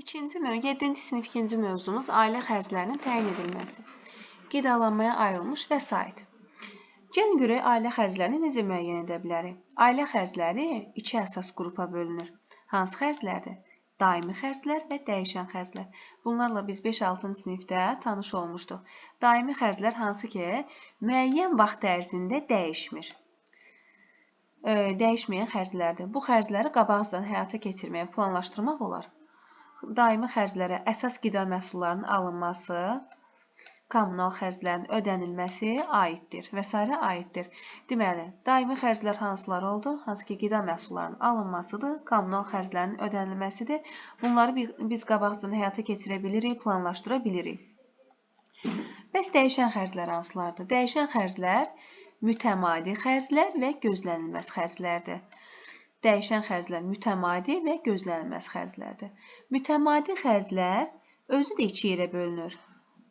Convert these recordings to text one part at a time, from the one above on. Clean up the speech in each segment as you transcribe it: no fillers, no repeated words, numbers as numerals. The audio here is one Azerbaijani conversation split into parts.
7-ci sinif 2-ci mövzumuz ailə xərclərinin təyin edilməsi. Qidalanmaya ayrılmış vəsait. Gəlin görək ailə xərclərini necə müəyyən edə bilərik? Ailə xərcləri iki əsas qrupa bölünür. Hansı xərclərdir? Daimi xərclər və dəyişən xərclər. Bunlarla biz 5-6-cı sinifdə tanış olmuşduq. Daimi xərclər hansı ki, müəyyən vaxt ərzində dəyişmir. Dəyişməyən xərclərdir. Bu xərcləri qabaqcadan həyata keçirməyə planlaşdırmaq olar. Daimi xərclərə əsas qida məhsullarının alınması, kommunal xərclərin ödənilməsi aiddir və s. aiddir. Deməli, daimi xərclər hansılar oldu? Hansı ki, qida məhsullarının alınmasıdır, kommunal xərclərin ödənilməsidir. Bunları biz qabaqcadan həyata keçirə bilirik, planlaşdıra bilirik. Bəs dəyişən xərclər hansılardır? Dəyişən xərclər mütəmadi xərclər və gözlənilməz xərclərdir. Dəyişən xərclər mütəmadi və gözlənilməz xərclərdir. Mütəmadi xərclər özü də iki yerə bölünür.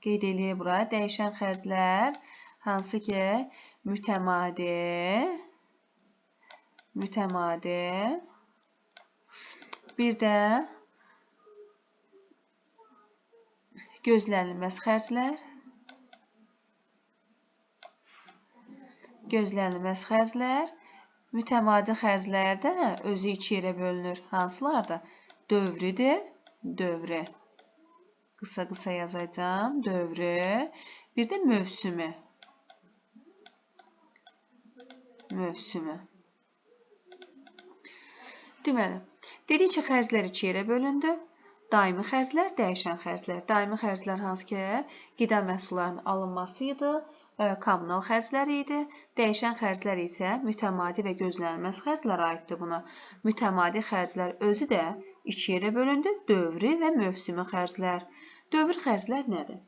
Qeyd eləyək bura. Dəyişən xərclər hansı ki, mütəmadi, bir də gözlənilməz xərclər. Gözlənilməz xərclər. Mütəmadi xərclər də özü iki yerə bölünür. Hansılardır? Dövridir, dövrü. Qısa yazacağım. Dövrü. Bir də mövsümü. Deməli, dedik ki, xərclər iki yerə bölündü. Daimi xərclər, dəyişən xərclər. Daimi xərclər hansı ki, qida məhsullarının alınması idi, kommunal xərclər idi. Dəyişən xərclər isə mütəmadi və gözlənilməz xərclər aiddir buna. Mütəmadi xərclər özü də iki yerə bölündü, dövrü və mövsümü xərclər. Dövr xərclər nədir?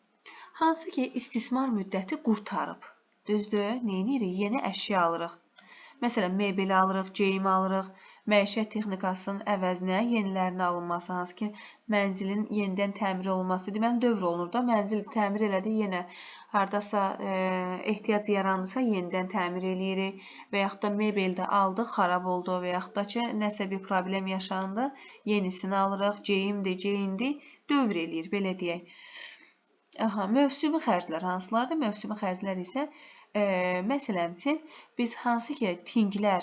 Hansı ki, istismar müddəti qurtarıb. Düzdür, neyinirik? Yeni əşya alırıq. Məsələn, mebeli alırıq, geyim alırıq, məişət texnikasının əvəzinə yenilərinin alınması, hansı ki, mənzilin yenidən təmir olunması, deməli, dövr olunur da, mənzil təmir elədi, yenə haradasa ehtiyac yaranırsa, yenidən təmir eləyirik və yaxud da mebeldə aldıq, xarab oldu və yaxud da ki, nəsə bir problem yaşandı, yenisini alırıq, geyimdir, dövr eləyir, belə deyək. Mövsümü xərclər hansılardır? Mövsümü xərclər isə məsələn üçün, biz hansı ki, tinglər,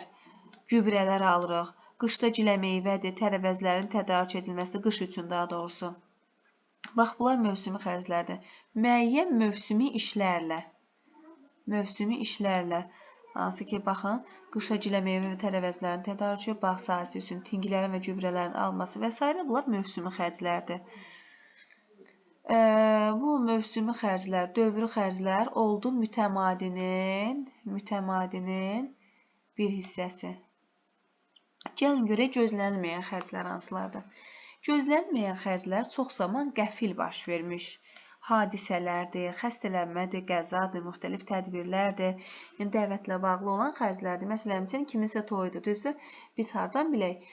gübrələr alırıq, qışda gilə meyvədir, tərəvəzlərin tədarik edilməsidir, qış üçün daha doğrusu. Bax, bunlar mövsümü xərclərdir. Müəyyən mövsümü işlərlə, hansı ki, baxın, qışda gilə meyvə və tərəvəzlərin tədariki, bağ sahəsi üçün tinglərin və gübrələrin alması və s. bunlar mövsümü xərclərdir. Bu mövsümü xərclər, dövrü xərclər oldu mütəmadinin bir hissəsi. Gəlin görək gözlənilməyən xərclər hansılardır? Gözlənilməyən xərclər çox zaman qəfil baş vermiş hadisələrdir, xəstələnmədir, qəzadır, müxtəlif tədbirlərdir, yəni dəvətlə bağlı olan xərclərdir. Məsələn, kiminsə toyudur, düzdür? Biz hardan bilək?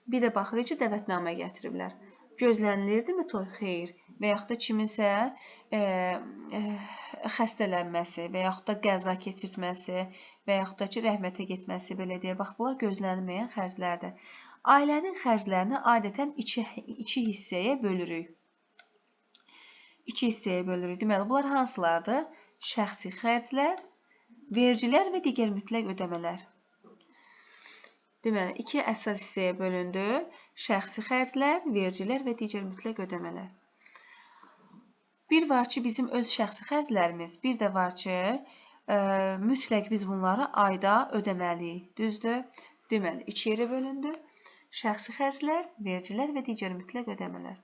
Bir də baxırıq ki, dəvətnamə gətiriblər. Gözlənilirdimi toy? Xeyr. Və yaxud da kiminsə xəstələnməsi və yaxud da qəza keçirtməsi və yaxud da ki, rəhmətə getməsi, belə deyə. Bax, bunlar gözlənilməyən xərclərdir. Ailənin xərclərini adətən iki hissəyə bölürük. Deməli, bunlar hansılardır? Şəxsi xərclər, vergilər və digər mütləq ödəmələr. Deməli, iki əsas hissəyə bölündü. Şəxsi xərclər, vergilər və digər mütləq ödəmələr. Bir var ki, bizim öz şəxsi xərclərimiz, bir də var ki, mütləq biz bunları ayda ödəməliyik. Düzdür? Deməli, iki yerə bölündü. Şəxsi xərclər, vergilər və digər mütləq ödəmələr.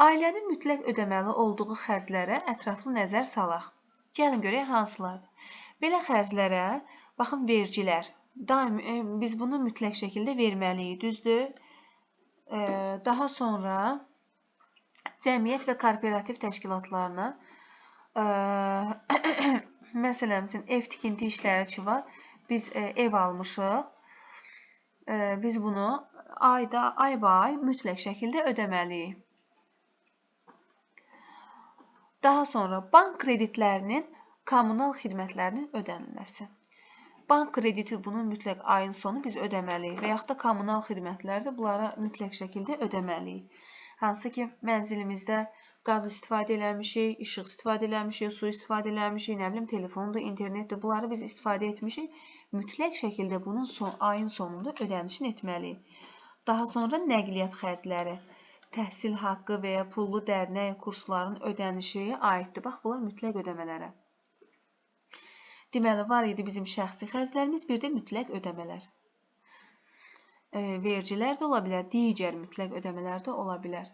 Ailənin mütləq ödəməli olduğu xərclərə ətraflı nəzər salaq. Gəlin görək hansılardır. Belə xərclərə, baxın, vergilər. Biz bunu mütləq şəkildə verməliyik, düzdür? Daha sonra cəmiyyət və kooperativ təşkilatlarına, məsələn, ev tikinti işləri ki var, biz ev almışıq, biz bunu ay-ba-ay mütləq şəkildə ödəməliyik. Daha sonra bank kreditlərinin kommunal xidmətlərinin ödənilməsi. Bank krediti bunun mütləq ayın sonu biz ödəməliyik və yaxud da kommunal xidmətləri də bunlara mütləq şəkildə ödəməliyik. Hansı ki, mənzilimizdə qaz istifadə eləmişik, işıq istifadə eləmişik, su istifadə eləmişik, nə bilim, telefondur, internetdir. Bunları biz istifadə etmişik. Mütləq şəkildə bunun ayın sonunda ödənişini etməliyik. Daha sonra nəqliyyat xərcləri, təhsil haqqı və ya pullu dərnək kursların ödənişi aiddir. Bax, bunlar mütləq ödəmələrə. Deməli, var idi bizim şəxsi xərclərimiz, bir də mütləq ödəmələr. Vergilər də ola bilər, digər mütləq ödəmələr də ola bilər.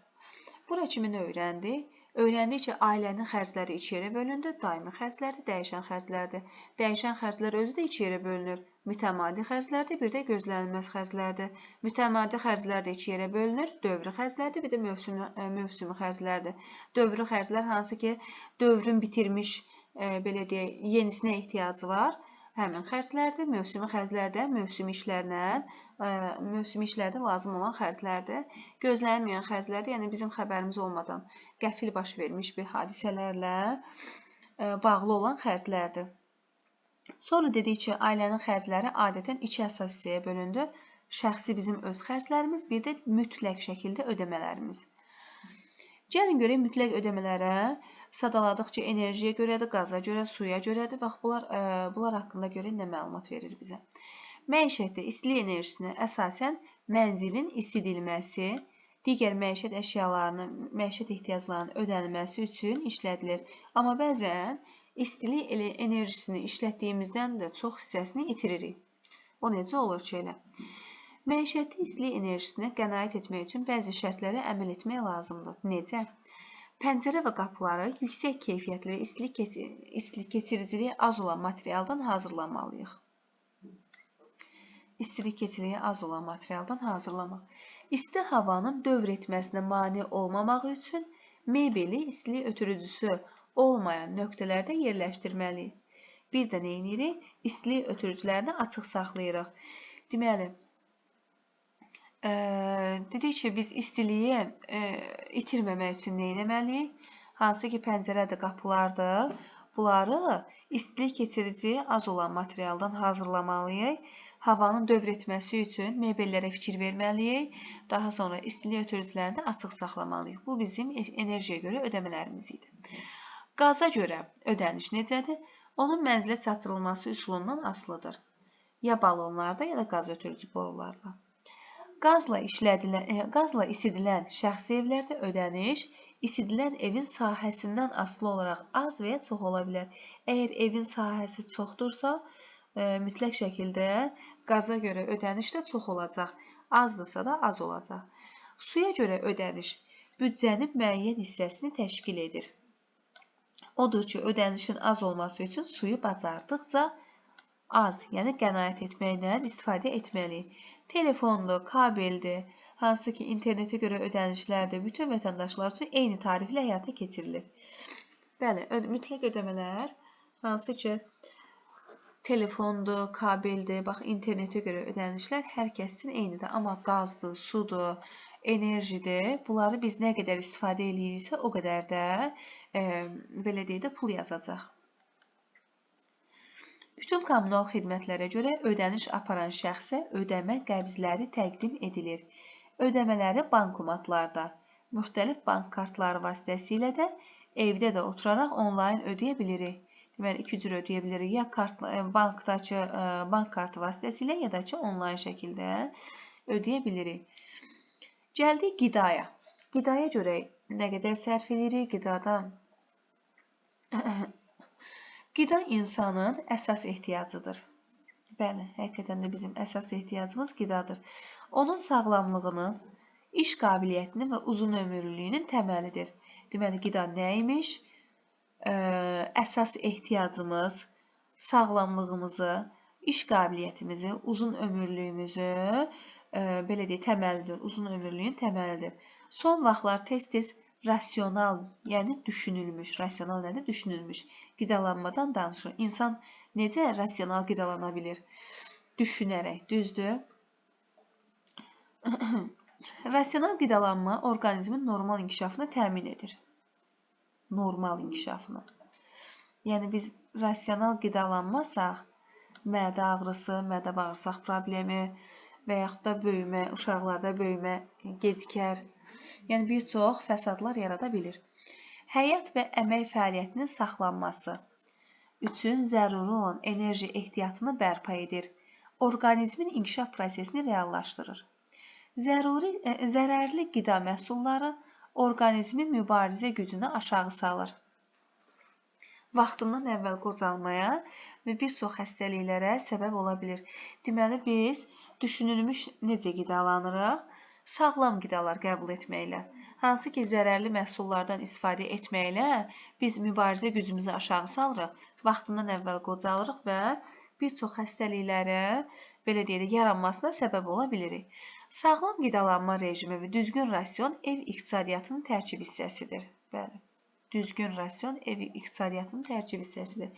Bura kimi öyrəndik. Öyrəndik ki, ailənin xərcləri 2 yerə bölündü. Daimi xərclərdir, dəyişən xərclərdir. Dəyişən xərclər özü də 2 yerə bölünür. Mütəmadi xərclərdir, bir də gözlənilməz xərclərdir. Mütəmadi xərclər də 2 yerə bölünür. Dövrü xərclərdir, bir də mövsümi xərclərdir. Dövrü xərclər hansı ki, dövrün bitirmiş, belə deyək, yenisinə ehtiyacı var. Həmin xərclərdir. Mövsümi xərclər də mövsümi işlərdə lazım olan xərclərdir. Gözlənilməyən xərclərdir, yəni bizim xəbərimiz olmadan qəfil baş vermiş bir hadisələrlə bağlı olan xərclərdir. Sonra dedik ki, ailənin xərcləri adətən 2 əsas hissəyə bölündü. Şəxsi bizim öz xərclərimiz, bir də mütləq şəkildə ödəmələrimiz. Gəlin görək mütləq ödəmələrə. Sadaladıqca enerjiyə görədir, qaza görə, suya görədir. Bax, bunlar haqqında görək nə məlumat verir bizə. Məişətdə istilik enerjisini əsasən mənzilin isidilməsi, digər məişət əşyalarının, məişət ehtiyaclarının ödənilməsi üçün işlədilir. Amma bəzən istilik enerjisini işlətdiyimizdən də çox hissəsini itiririk. O necə olur ki, elə? Məişətdə istilik enerjisinə qənaət etmək üçün bəzi şərtlərə əməl etmək lazımdır. Necə? Pəncərə və qapıları yüksək keyfiyyətli və istilik keçiriciliyi az olan materialdan hazırlamalıyıq. İstilik keçiriciliyi az olan materialdan hazırlamaq. İsti havanın dövr etməsinə mane olmamaq üçün mebeli istilik ötürücüsü olmayan nöqtələrdə yerləşdirməliyik. Bir də nə edirik? İstilik ötürücülərini açıq saxlayırıq. Deməli, dedik ki, biz istiliyi itirməmək üçün nə etməliyik? Hansı ki, pəncərədir, qapılardır. Bunları istilik keçirici az olan materialdan hazırlamalıyıq. Havanın dövr etməsi üçün mebellərə fikir verməliyik. Daha sonra istilik ötürücülərini açıq saxlamalıyıq. Bu bizim enerjiyə görə ödəmələrimiz idi. Qaza görə ödəniş necədir? Onun mənzilə çatdırılması üsulundan asılıdır. Ya balonlarda, ya da qaz ötürücü borularla. Qazla isidilən şəxsi evlərdə ödəniş isidilən evin sahəsindən asılı olaraq az və ya çox ola bilər. Əgər evin sahəsi çoxdursa, mütləq şəkildə qaza görə ödəniş də çox olacaq. Azdırsa da az olacaq. Suya görə ödəniş büdcənin müəyyən hissəsini təşkil edir. Odur ki, ödənişin az olması üçün suyu bacardıqca az, yəni qənaət etməklə istifadə etməliyik. Telefondur, kabeldir, hansı ki, internetə görə ödənişlərdir, bütün vətəndaşlar üçün eyni tariflə həyata keçirilir. Bəli, mütləq ödəmələr, hansı ki, telefondur, kabeldir, bax, internetə görə ödənişlər hər kəs üçün eynidir. Amma qazdır, sudur, enerjidir, bunları biz nə qədər istifadə ediriksə, o qədər də, belə deyək də, pul yazacaq. Bütün kommunal xidmətlərə görə ödəniş aparan şəxsə ödəmə qəbzləri təqdim edilir. Ödəmələri bankomatlarda, müxtəlif bank kartları vasitəsilə də evdə də oturaraq onlayn ödəyə bilirik. Deməli, 2 cür ödəyə bilirik. Ya bankdakı bank kartı vasitəsilə, ya da ki, onlayn şəkildə ödəyə bilirik. Gəldik qidaya. Qidaya görə nə qədər sərf edirik? Qida insanın əsas ehtiyacıdır. Bəli, həqiqətən də bizim əsas ehtiyacımız qidadır. Onun sağlamlığının, iş qabiliyyətinin və uzun ömürlülüyünün təməlidir. Deməli, qida nə imiş? Əsas ehtiyacımız, sağlamlığımızı, iş qabiliyyətimizi, uzun ömürlüyümüzü, belə deyək, təməlidir. Uzun ömürlüyün təməlidir. Son vaxtlar tez-tez rasional, yəni düşünülmüş, rasional nədir? Düşünülmüş qidalanmadan danışır. İnsan necə rasional qidalana bilir? Düşünərək, düzdür? Rasional qidalanma orqanizmin normal inkişafını təmin edir. Normal inkişafını. Yəni, biz rasional qidalanmasaq, mədə ağrısı, mədə-bağırsaq problemi və yaxud da böyümə, uşaqlarda böyümə gecikər. Yəni, bir çox fəsadlar yarada bilir. Həyat və əmək fəaliyyətinin saxlanması üçün zəruri olan enerji ehtiyatını bərpa edir. Orqanizmin inkişaf prosesini reallaşdırır. Zərərli qida məhsulları orqanizmin mübarizə gücünü aşağı salır. Vaxtından əvvəl qocalmaya və bir çox xəstəliklərə səbəb ola bilir. Deməli, biz düşünülmüş necə qidalanırıq? Sağlam qidalar qəbul etməklə, hansı ki, zərərli məhsullardan istifadə etməklə biz mübarizə gücümüzü aşağı salırıq, vaxtından əvvəl qocalırıq və bir çox xəstəliklərin, belə deyirik, yaranmasına səbəb ola bilirik. Sağlam qidalanma rejimi və düzgün rasyon ev iqtisadiyyatının tərkib hissəsidir. Bəli, düzgün rasyon ev iqtisadiyyatının tərkib hissəsidir.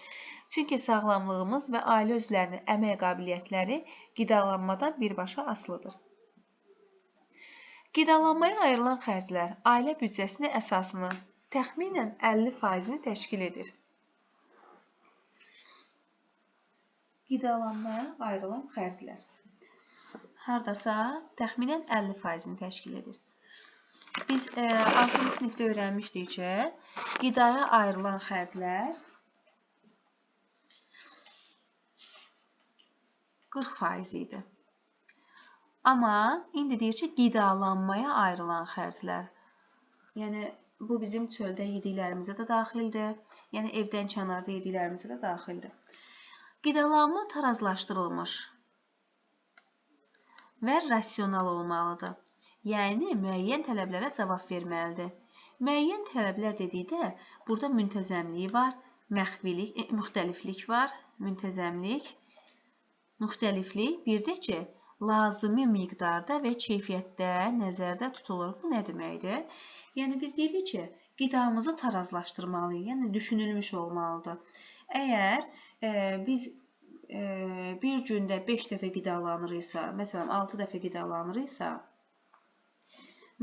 Çünki sağlamlığımız və ailə üzvlərinin əmək qabiliyyətləri qidalanmadan birbaşa asılıdır. Qidalanmaya ayrılan xərclər ailə büdcəsinin əsasını təxminən 50%-ni təşkil edir. Qidalanmaya ayrılan xərclər hardasa təxminən 50%-ni təşkil edir. Biz 6-cı sinifdə öyrənmişdik ki, qidaya ayrılan xərclər 40% idi. Amma indi deyir ki, qidalanmaya ayrılan xərclər. Yəni, bu bizim çöldə yediklərimizə də daxildir. Yəni, evdən kənarda yediklərimizə də daxildir. Qidalanma tarazlaşdırılmış və rasional olmalıdır. Yəni, müəyyən tələblərə cavab verməlidir. Müəyyən tələblər dedikdə, burada müntəzəmlik var, müxtəliflik var, müntəzəmlik, müxtəliflik, bir də ki, lazımi miqdarda və keyfiyyətdə nəzərdə tutulur. Bu nə deməkdir? Yəni, biz deyirik ki, qidamızı tarazlaşdırmalıyıq, yəni düşünülmüş olmalıdır. Əgər biz bir gündə 5 dəfə qidalanırıqsa, məsələn, 6 dəfə qidalanırıqsa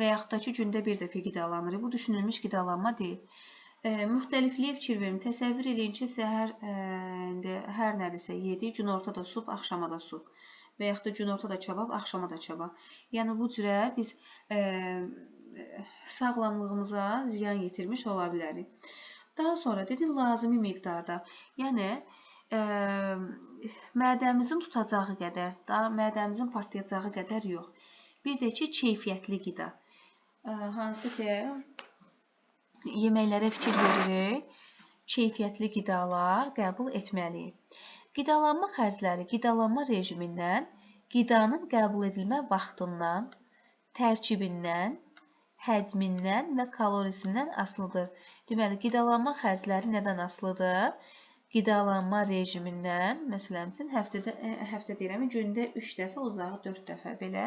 və yaxud da ki, gündə 1 dəfə qidalanırıq, bu düşünülmüş qidalanma deyil. Müxtəlifliyə fikir verin. Təsəvvür edin ki, səhər hər nədirsə yedik, günorta da süb, axşama da süb. Və yaxud da günorta da kabab, axşama da kabab. Yəni, bu cürə biz sağlamlığımıza ziyan yetirmiş ola bilərik. Daha sonra dedi, lazımi miqdarda. Yəni, mədəmizin tutacağı qədər, mədəmizin partlayacağı qədər yox. Bir də ki, keyfiyyətli qida. Hansı ki, yeməklərə fikir veririk, keyfiyyətli qidalar qəbul etməliyik. Qidalanma xərcləri qidalanma rejimindən, qidanın qəbul edilmə vaxtından, tərkibindən, həcmindən və kalorisindən asılıdır. Deməli, qidalanma xərcləri nədən asılıdır? Qidalanma rejimindən, məsələn, həftə deyirəm, gündə 3 dəfə, uzağı 4 dəfə belə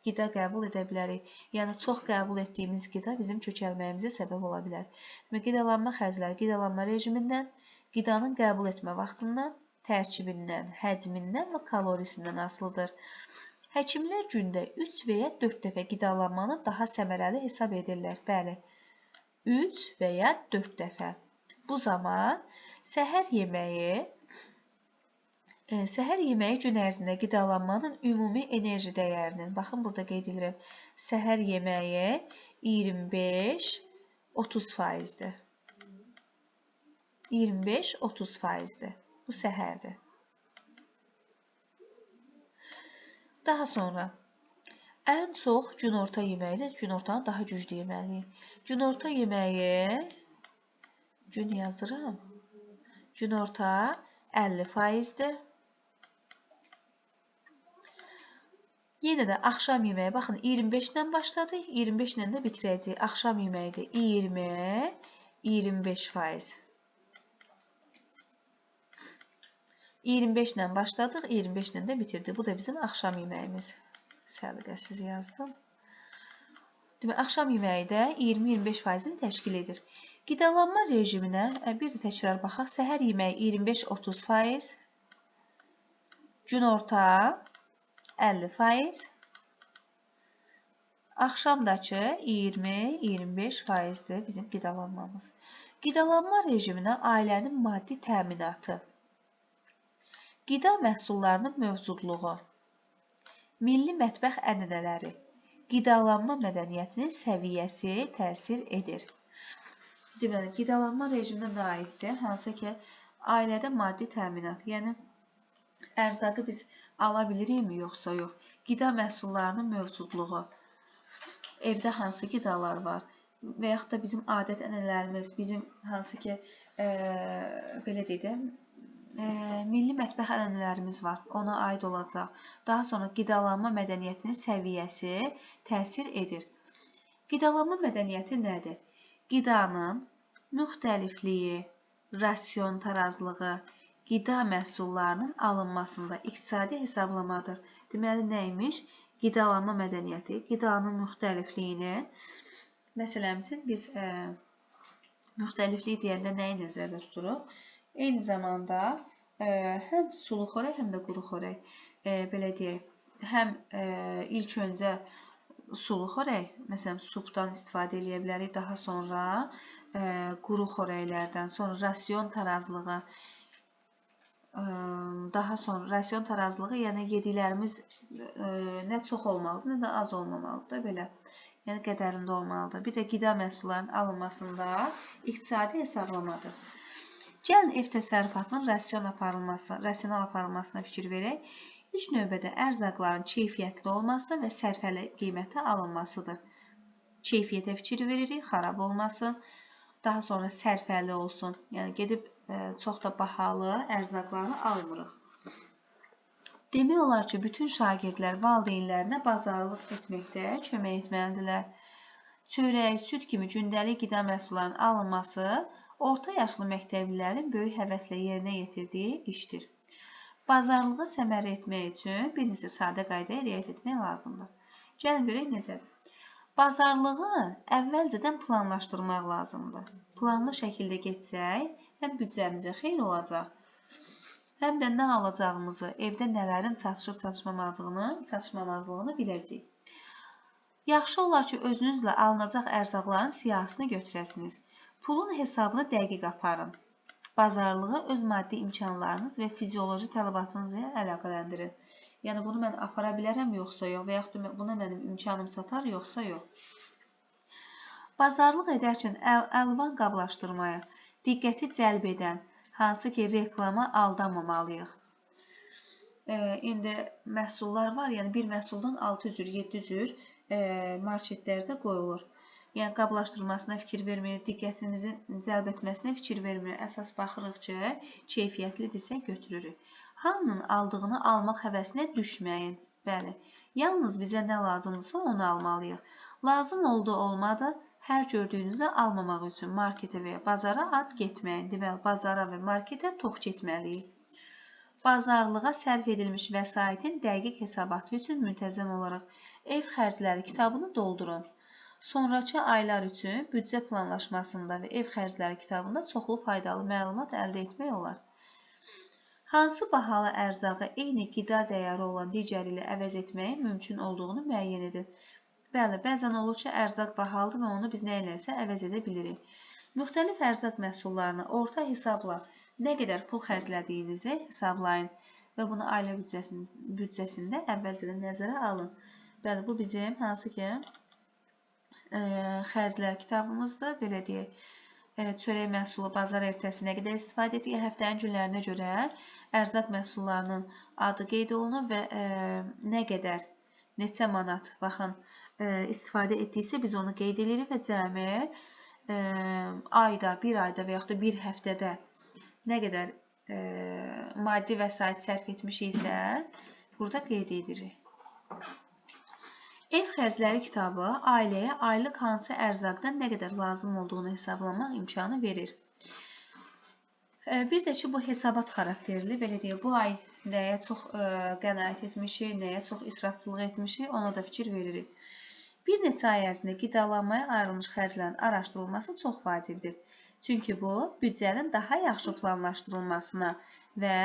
qida qəbul edə bilərik. Yəni, çox qəbul etdiyimiz qida bizim kökəlməyimizə səbəb ola bilər. Deməli, qidalanma xərcləri qidalanma rejimindən, qidanın qəbul etmə vaxtından, tərkibindən, həcmindən və kalorisindən asılıdır. Həkimlər gündə 3 və ya 4 dəfə qidalanmanı daha səmərəli hesab edirlər. Bəli, 3 və ya 4 dəfə. Bu zaman səhər yeməyi gün ərzində qidalanmanın ümumi enerji dəyərinin, baxın, burada qeyd edirəm, səhər yeməyi 25-30%-dir. 25-30%-dir. Bu səhərdir. Daha sonra, ən çox günorta yeməyidir. Günortanı daha güclü yeməliyik. Günorta yeməyi, gün yazıram, günorta 50%-dir. Yenə də axşam yeməyi, baxın, 25-lə başladı, 25-lə də bitirəcəyik. Axşam yeməyi də 20-25%. 25-lə başladıq, 25-lə də bitirdik. Bu da bizim axşam yeməyimiz. Səliqəsiz yazdım. Demək, axşam yeməyi də 20-25%-ni təşkil edir. Qidalanma rejiminə bir də təkrar baxaq. Səhər yeməyi 25-30%, günorta 50%, axşamdakı 20-25%-dir bizim qidalanmamız. Qidalanma rejiminə ailənin maddi təminatı, qida məhsullarının mövcudluğu, milli mətbəx ənənələri, qidalanma mədəniyyətinin səviyyəsi təsir edir. Deməli, qidalanma rejiminə nə aiddir? Hansı ki, ailədə maddi təminat, yəni ərzaqı biz ala bilirikmi, yoxsa yox? Qida məhsullarının mövcudluğu, evdə hansı qidalar var və yaxud da bizim adət-ənənələrimiz, bizim hansı ki, belə deyək, milli mətbəx ənənələrimiz var, ona aid olacaq. Daha sonra qidalanma mədəniyyətinin səviyyəsi təsir edir. Qidalanma mədəniyyəti nədir? Qidanın müxtəlifliyi, rasyon tarazlığı, qida məhsullarının alınmasında iqtisadi hesablamadır. Deməli, nəymiş? Qidalanma mədəniyyəti, qidanın müxtəlifliyini, məsələn üçün, biz müxtəliflik deyəndə nəyi nəzərdə tuturuq? Eyni zamanda həm sulu xörək, həm də quru xörək, belə deyək, həm ilk öncə sulu xörək, məsələn, supdan istifadə edə bilərik, daha sonra quru xörəklərdən, sonra rasyon tarazlığı, yəni yediklərimiz nə çox olmalıdır, nə də az olmamalıdır, belə, yəni qədərində olmalıdır. Bir də qida məhsullarının alınmasında iqtisadi hesablamadır. Gəlin ev təsərrüfatının rasional aparılmasına fikir verək. İlk növbədə ərzaqların keyfiyyətli olması və sərfəli qiymətə alınmasıdır. Keyfiyyətə fikir veririk, xarab olması, daha sonra sərfəli olsun. Yəni gedib çox da bahalı ərzaqları almırıq. Demək olar ki, bütün şagirdlər valideynlərinə bazarlıq etməkdə kömək etməlidirlər. Çörək, süd kimi gündəlik qida məhsullarının alınması orta yaşlı məktəblilərin böyük həvəslə yerinə yetirdiyi işdir. Bazarlığı səmərə etmək üçün bir neçə sadə qaydaya riayət etmək lazımdır. Gəlin görək necədir. Bazarlığı əvvəlcədən planlaşdırmaq lazımdır. Planlı şəkildə getsək, həm büdcəmizə xeyir olacaq, həm də nə alacağımızı, evdə nələrin çatışmamazlığını biləcəyik. Yaxşı olar ki, özünüzlə alınacaq ərzaqların siyahısını götürəsiniz. Pulun hesabını dəqiq aparın. Bazarlığı öz maddi imkanlarınız və fizioloji tələbatınızla əlaqələndirin. Yəni, bunu mən apara bilərəm, yoxsa yox, və yaxud da buna mənim imkanım çatar, yoxsa yox. Bazarlıq edərkən əlvan qablaşdırmaya diqqəti cəlb edən, hansı ki, reklama aldanmamalıyıq. İndi məhsullar var, yəni bir məhsuldan 6 cür, 7 cür marketlərdə qoyulur. Yəni, qablaşdırmasına fikir vermir, diqqətimizi cəlb etməsinə fikir vermir. Əsas baxırıq ki, keyfiyyətlidirsə götürürük. Hamının aldığını almaq həvəsinə düşməyin. Bəli, yalnız bizə nə lazımdırsa onu almalıyıq. Lazım oldu, olmadı, hər gördüyünüzü almamaq üçün marketə və ya bazara ac getməyin. Deməli, bazara və marketə tox getməliyik. Bazarlığa sərf edilmiş vəsaitin dəqiq hesabatı üçün müntəzəm olaraq ev xərcləri kitabını doldurun. Sonrakı aylar üçün büdcə planlaşmasında və ev xərcləri kitabında çoxlu faydalı məlumat əldə etmək olar. Hansı bahalı ərzağı eyni qida dəyəri olan digəri ilə əvəz etməyin mümkün olduğunu müəyyən edin. Bəli, bəzən olur ki, ərzaq bahalıdır və onu biz nə iləsə əvəz edə bilirik. Müxtəlif ərzaq məhsullarına orta hesabla nə qədər pul xərclədiyinizi hesablayın və bunu ailə büdcəsində əvvəlcədən nəzərə alın. Bəli, bu bizim hansı ki, xərclər kitabımızdır. Belə deyək, çörək məhsulu bazar ertəsi nə qədər istifadə etdik, həftənin günlərinə görə ərzaq məhsullarının adı qeyd olunur və nə qədər, neçə manat, baxın, istifadə etdiksə biz onu qeyd edirik və cəmi ayda, bir ayda və yaxud da bir həftədə nə qədər maddi vəsait sərf etmişiksə, burada qeyd edirik. Ev xərcləri kitabı ailəyə aylıq hansı ərzaqdan nə qədər lazım olduğunu hesablamaq imkanı verir. Bir də ki, bu hesabat xarakterli, belə deyək, bu ay nəyə çox qənaət etmişik, nəyə çox israfçılıq etmişik, ona da fikir veririk. Bir neçə ay ərzində qidalanmaya ayrılmış xərclərin araşdırılması çox vacibdir. Çünki bu, büdcənin daha yaxşı planlaşdırılmasına və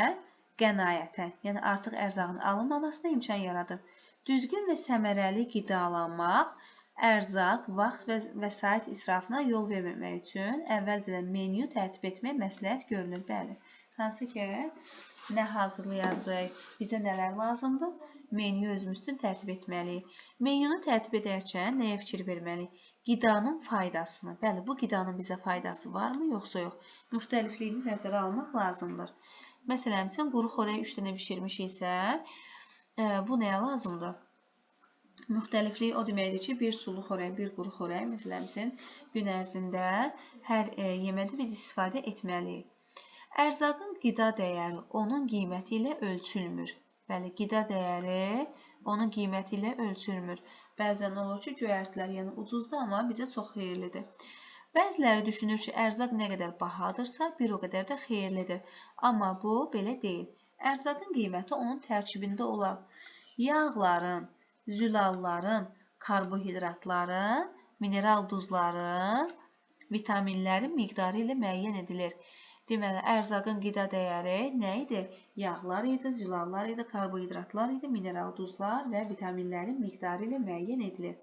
qənaətə, yəni artıq ərzağın alınmamasına imkan yaradır. Düzgün və səmərəli qidalanmaq, ərzaq, vaxt və vəsait israfına yol verməmək üçün əvvəlcədən menyu tərtib etmək məsləhət görülür. Bəli, hansı ki, nə hazırlayacaq, bizə nələr lazımdır menyu özümüz üçün tərtib etməliyik. Menyunu tərtib edərkən nəyə fikir verməliyik? Qidanın faydasını. Bəli, bu qidanın bizə faydası varmı, yoxsa yox? Müxtəlifliyini nəzərə almaq lazımdır. Məsələn, quru xörək 3 dənə bişirmişiksə, bu nəyə lazımdır? Müxtəliflik o deməkdir ki, bir sulu xörək, bir quru xörək, məsələn, gün ərzində hər yemədə biz istifadə etməliyik. Ərzaqın qida dəyəri onun qiyməti ilə ölçülmür. Bəli, qida dəyəri onun qiyməti ilə ölçülmür. Bəzən olur ki, göyərtilər, yəni ucuzdur, amma bizə çox xeyirlidir. Bəziləri düşünür ki, ərzaq nə qədər bahadırsa, bir o qədər də xeyirlidir. Amma bu, belə deyil. Ərzaqın qiyməti onun tərkibində olan yağların, zülalların, karbohidratların, mineral duzların, vitaminlərin miqdarı ilə müəyyən edilir. Deməli, ərzaqın qida dəyəri nə idi? Yağlar idi, zülallar idi, karbohidratlar idi, mineral duzlar və vitaminlərin miqdarı ilə müəyyən edilir.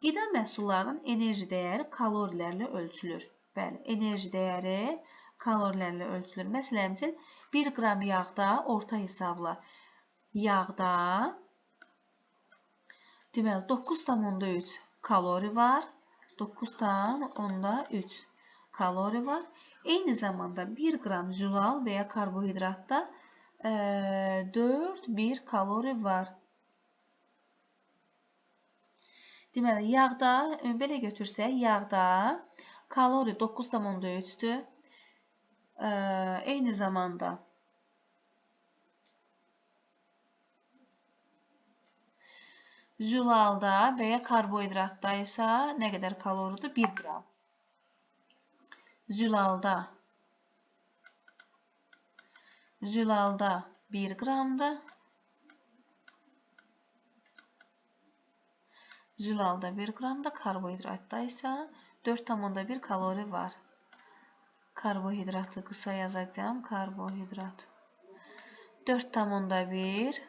Qida məhsullarının enerji dəyəri kalorilərlə ölçülür. Bəli, enerji dəyəri kalorilərlə ölçülür. Məsələn, 1 qram yağda orta hesabla yağda deməli 9,3 kalori var. 9,3 kalori var. Eyni zamanda 1 qram zülal və ya karbohidratda 4,1 kalori var. Deməli, yağda, belə götürsək, yağda kalori 9,3-dür. Eyni zamanda zülalda və ya karbohidratda isə nə qədər kaloridir? 1 qram. Zülalda 1 qramdır. Zülalda 1 qramda, karbohidratda isə 4,1 kalori var. Karbohidratı qısa yazacağım. Karbohidrat 4,1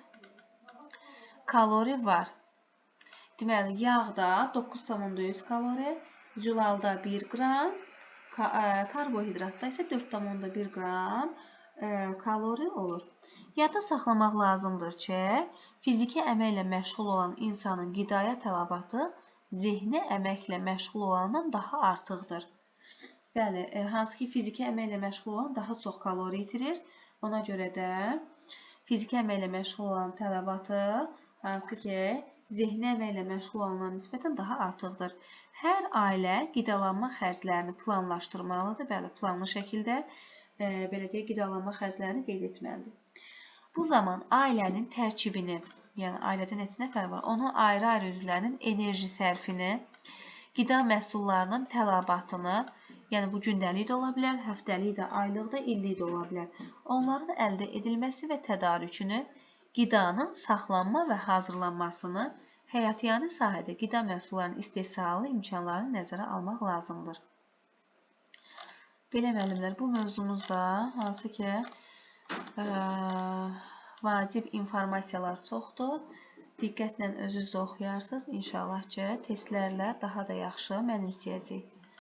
kalori var. Deməli, yağda 9,3 kalori, zülalda 1 qram, karbohidratda isə 4,1 qram kalori olur. Yadda saxlamaq lazımdır ki, fiziki əməklə məşğul olan insanın qidaya tələbatı zehni əməklə məşğul olandan daha artıqdır. Bəli, hansı ki, fiziki əməklə məşğul olan daha çox kalori itirir. Ona görə də fiziki əməklə məşğul olan tələbatı hansı ki, zehni əməklə məşğul olandan nisbətən daha artıqdır. Hər ailə qidalanma xərclərini planlaşdırmalıdır. Bəli, planlı şəkildə belə deyək, qidalanma xərclərini qeyd etməlidir. Bu zaman ailənin tərkibini, yəni ailədə neçə nəfər var, onun ayrı-ayrı üzvlərinin enerji sərfini, qida məhsullarının tələbatını, yəni bu gündəlik də ola bilər, həftəlik də, aylıq da, illik də ola bilər. Onların əldə edilməsi və tədarükünü, qidanın saxlanma və hazırlanmasını, həyatıyanı sahədə qida məhsullarının istehsalı imkanlarını nəzərə almaq lazımdır. Belə müəllimlər, bu mövzumuzda hansı ki, vacib informasiyalar çoxdur. Diqqətlə özünüz də oxuyarsınız. İnşallah ki, testlərlə daha da yaxşı mənimsəyəcək.